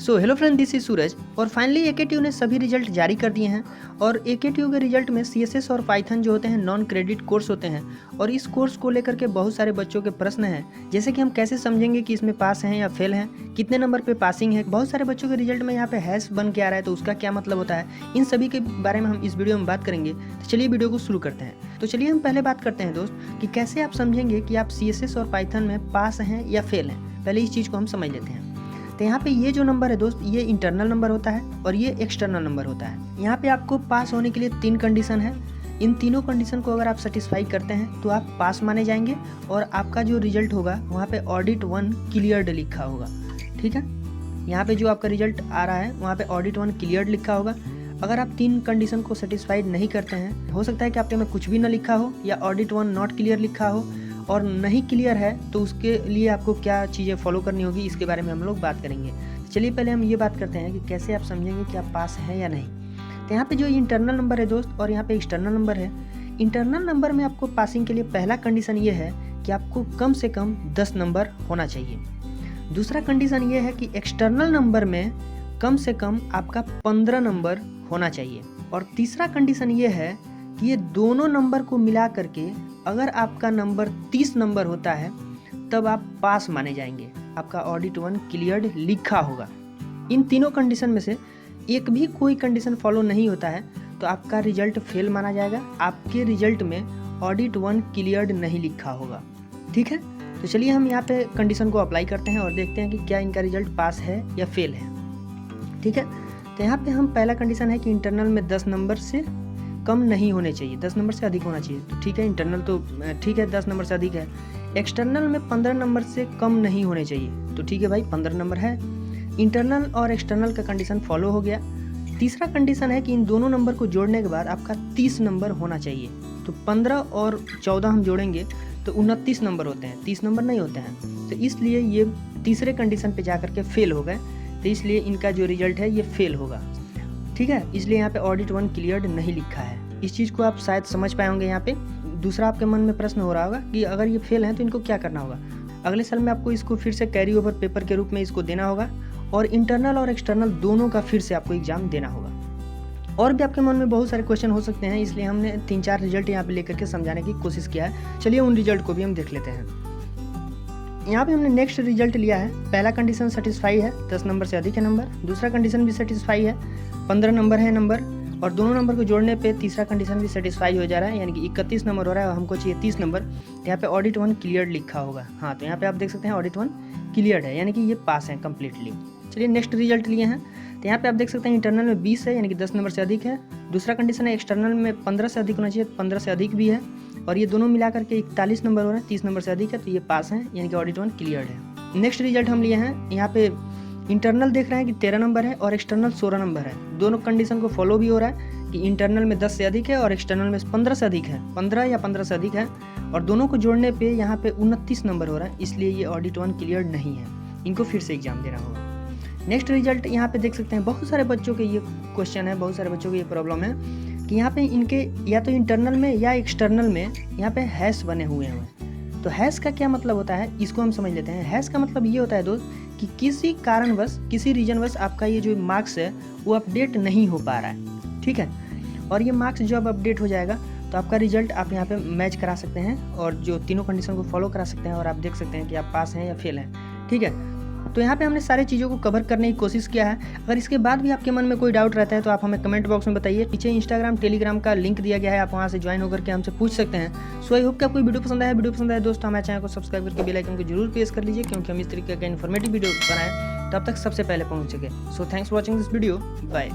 So hello friend, this is Suraj. और finally AKTU ने सभी रिजल्ट जारी कर दिए हैं और एकेटीयू के रिजल्ट में सीएसएस और पाइथन जो होते हैं नॉन क्रेडिट कोर्स होते हैं और इस कोर्स को लेकर के बहुत सारे बच्चों के प्रश्न हैं, जैसे कि हम कैसे समझेंगे कि इसमें पास हैं या फेल हैं, कितने नंबर पे पासिंग है। बहुत सारे बच्चों के रिजल्ट में यहाँ पे हैश बन के आ रहा है तो उसका क्या मतलब होता है, इन सभी के बारे में हम इस वीडियो में बात करेंगे। तो चलिए वीडियो को शुरू करते हैं। तो चलिए हम पहले बात करते हैं दोस्त कि कैसे आप समझेंगे कि आप सीएसएस और पाइथन में पास हैं या फेल हैं। पहले इस चीज़ को हम समझ लेते हैं। तो यहाँ पे ये जो नंबर है दोस्त, ये इंटरनल नंबर होता है और ये एक्सटर्नल नंबर होता है। यहाँ पे आपको पास होने के लिए 3 कंडीशन है। इन तीनों कंडीशन को अगर आप सेटिस्फाई करते हैं तो आप पास माने जाएंगे और आपका जो रिजल्ट होगा वहाँ पे ऑडिट 1 क्लियर्ड लिखा होगा। ठीक है, यहाँ पे जो आपका रिजल्ट आ रहा है वहाँ पे ऑडिट 1 क्लियर्ड लिखा होगा। अगर आप 3 कंडीशन को सेटिस्फाइड नहीं करते हैं, हो सकता है कि आपके में कुछ भी ना लिखा हो या ऑडिट 1 नॉट क्लियर लिखा हो और नहीं क्लियर है, तो उसके लिए आपको क्या चीज़ें फॉलो करनी होगी इसके बारे में हम लोग बात करेंगे। चलिए पहले हम ये बात करते हैं कि कैसे आप समझेंगे कि आप पास हैं या नहीं। तो यहाँ पे जो इंटरनल नंबर है दोस्त और यहाँ पे एक्सटर्नल नंबर है। इंटरनल नंबर में आपको पासिंग के लिए पहला कंडीशन ये है कि आपको कम से कम 10 नंबर होना चाहिए। दूसरा कंडीशन ये है कि एक्सटर्नल नंबर में कम से कम आपका 15 नंबर होना चाहिए। और तीसरा कंडीशन ये है कि ये दोनों नंबर को मिला करके अगर आपका नंबर 30 नंबर होता है तब आप पास माने जाएंगे, आपका ऑडिट 1 क्लियर्ड लिखा होगा। इन तीनों कंडीशन में से एक भी कोई कंडीशन फॉलो नहीं होता है तो आपका रिजल्ट फेल माना जाएगा, आपके रिजल्ट में ऑडिट 1 क्लियर्ड नहीं लिखा होगा। ठीक है, तो चलिए हम यहाँ पे कंडीशन को अप्लाई करते हैं और देखते हैं कि क्या इनका रिजल्ट पास है या फेल है। ठीक है, तो यहाँ पे हम पहला कंडीशन है कि इंटरनल में 10 नंबर से कम नहीं होने चाहिए, 10 नंबर से अधिक होना चाहिए। तो ठीक है, इंटरनल तो ठीक है 10 नंबर से अधिक है। एक्सटर्नल में 15 नंबर से कम नहीं होने चाहिए, तो ठीक है भाई 15 नंबर है। इंटरनल और एक्सटर्नल का कंडीशन फॉलो हो गया। तीसरा कंडीशन है कि इन दोनों नंबर को जोड़ने के बाद आपका 30 नंबर होना चाहिए। तो 15 और 14 हम जोड़ेंगे तो 29 नंबर होते हैं, 30 नंबर नहीं होते हैं। तो इसलिए ये तीसरे कंडीशन पे जा करके फेल हो गए, तो इसलिए इनका जो रिजल्ट है ये फेल होगा। ठीक है, इसलिए यहाँ पे ऑडिट 1 क्लियर्ड नहीं लिखा है। इस चीज़ को आप शायद समझ पाए होंगे। यहाँ पे दूसरा आपके मन में प्रश्न हो रहा होगा कि अगर ये फेल है तो इनको क्या करना होगा। अगले साल में आपको इसको फिर से कैरी ओवर पेपर के रूप में इसको देना होगा और इंटरनल और एक्सटर्नल दोनों का फिर से आपको एग्जाम देना होगा। और भी आपके मन में बहुत सारे क्वेश्चन हो सकते हैं, इसलिए हमने 3-4 रिजल्ट यहाँ पे लेकर के समझाने की कोशिश किया है। चलिए उन रिजल्ट को भी हम देख लेते हैं। यहाँ पे हमने नेक्स्ट रिजल्ट लिया है। पहला कंडीशन सेटिस्फाई है, 10 नंबर से अधिक है नंबर। दूसरा कंडीशन भी सेटिस्फाई है, 15 नंबर है नंबर। और दोनों नंबर को जोड़ने पे तीसरा कंडीशन भी सेटिस्फाई हो जा रहा है, यानी कि 31 नंबर हो रहा है और हमको चाहिए 30 नंबर। तो यहाँ पे ऑडिट 1 क्लियर्ड लिखा होगा। हाँ, तो यहाँ पे आप देख सकते हैं ऑडिट 1 क्लियर्ड है, यानी कि ये पास है कम्प्लीटली। चलिए नेक्स्ट रिजल्ट लिए हैं। तो यहाँ पे आप देख सकते हैं इंटरनल में 20 है, यानी कि 10 नंबर से अधिक है। दूसरा कंडीशन है एक्सटर्नल में 15 से अधिक होना चाहिए, 15 से अधिक भी है। और ये दोनों मिलाकर के 41 नंबर हो रहे हैं, 30 नंबर से अधिक है, तो ये पास है, यानी कि ऑडिट 1 क्लियर्ड है। नेक्स्ट रिजल्ट हम लिए हैं। यहाँ पे इंटरनल देख रहे हैं कि 13 नंबर है और एक्सटर्नल 16 नंबर है। दोनों कंडीशन को फॉलो भी हो रहा है कि इंटरनल में 10 से अधिक है और एक्सटर्नल में 15 से अधिक है, 15 या 15 से अधिक है। और दोनों को जोड़ने पे यहाँ पे 29 नंबर हो रहा है, इसलिए ये ऑडिट 1 क्लियर्ड नहीं है, इनको फिर से एग्जाम देना होगा। नेक्स्ट रिजल्ट यहाँ पे देख सकते हैं, बहुत सारे बच्चों के ये क्वेश्चन है, बहुत सारे बच्चों की ये प्रॉब्लम है कि यहाँ पे इनके या तो इंटरनल में या एक्सटर्नल में यहाँ पे हैश बने हुए हैं। तो हैश का क्या मतलब होता है, इसको हम समझ लेते हैं। हैश का मतलब ये होता है दोस्त कि किसी कारणवश, किसी रीजनवश आपका ये जो मार्क्स है वो अपडेट नहीं हो पा रहा है। ठीक है, और ये मार्क्स जब अपडेट हो जाएगा तो आपका रिजल्ट आप यहाँ पे मैच करा सकते हैं और जो तीनों कंडीशन को फॉलो करा सकते हैं और आप देख सकते हैं कि आप पास हैं या फेल हैं। ठीक है, तो यहाँ पे हमने सारी चीज़ों को कवर करने की कोशिश किया है। अगर इसके बाद भी आपके मन में कोई डाउट रहता है तो आप हमें कमेंट बॉक्स में बताइए। पीछे इंस्टाग्राम, टेलीग्राम का लिंक दिया गया है, आप वहाँ से ज्वाइन होकर के हमसे पूछ सकते हैं। सो आई होप कि आपको वीडियो पसंद आया। वीडियो पसंद आया दोस्तों, हमारे चैनल को सब्सक्राइब करके बेल आइकन को जरूर प्रेस कर लीजिए, क्योंकि हम इस तरीके का इन्फॉर्मेटिव वीडियो बनाएं तब तक सबसे पहले पहुँच सके। So thanks for watching this video, bye.